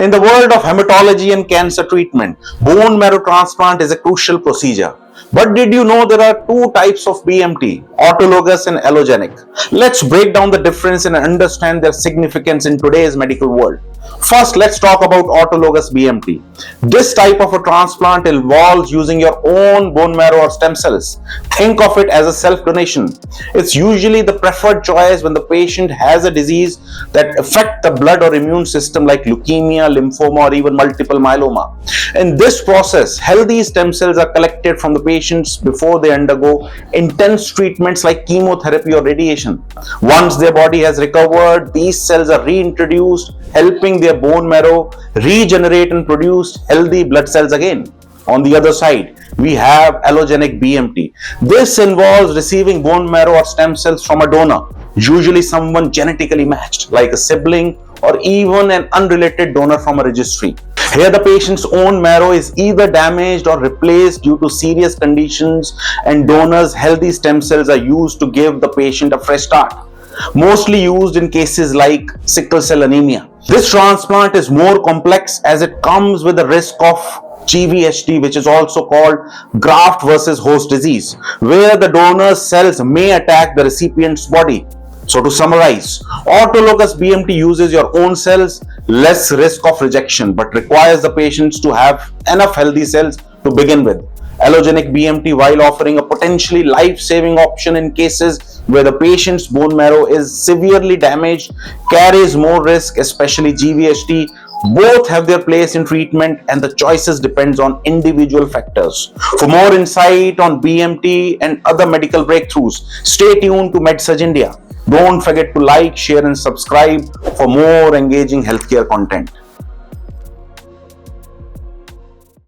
In the world of hematology and cancer treatment, bone marrow transplant is a crucial procedure. But did you know there are two types of BMT, autologous and allogenic? Let's break down the difference and understand their significance in today's medical world. First, let's talk about autologous BMT. This type of a transplant involves using your own bone marrow or stem cells. Think of it as a self-donation. It's usually the preferred choice when the patient has a disease that affects the blood or immune system like leukemia, lymphoma, or even multiple myeloma. In this process, healthy stem cells are collected from the patients before they undergo intense treatments like chemotherapy or radiation. Once their body has recovered, these cells are reintroduced, helping their bone marrow regenerate and produce healthy blood cells again. On the other side, we have allogenic BMT. This involves receiving bone marrow or stem cells from a donor, usually someone genetically matched, like a sibling or even an unrelated donor from a registry. Here, the patient's own marrow is either damaged or replaced due to serious conditions, and donors' healthy stem cells are used to give the patient a fresh start. Mostly used in cases like sickle cell anemia. This transplant is more complex as it comes with the risk of GVHD, which is also called graft versus host disease, where the donor's cells may attack the recipient's body. So to summarize, autologous BMT uses your own cells, less risk of rejection, but requires the patients to have enough healthy cells to begin with. Allogenic BMT, while offering a potentially life-saving option in cases where the patient's bone marrow is severely damaged, carries more risk, especially GVHD. Both have their place in treatment, and the choices depends on individual factors. For more insight on BMT and other medical breakthroughs, stay tuned to MedSurg India. Don't forget to like, share and subscribe for more engaging healthcare content.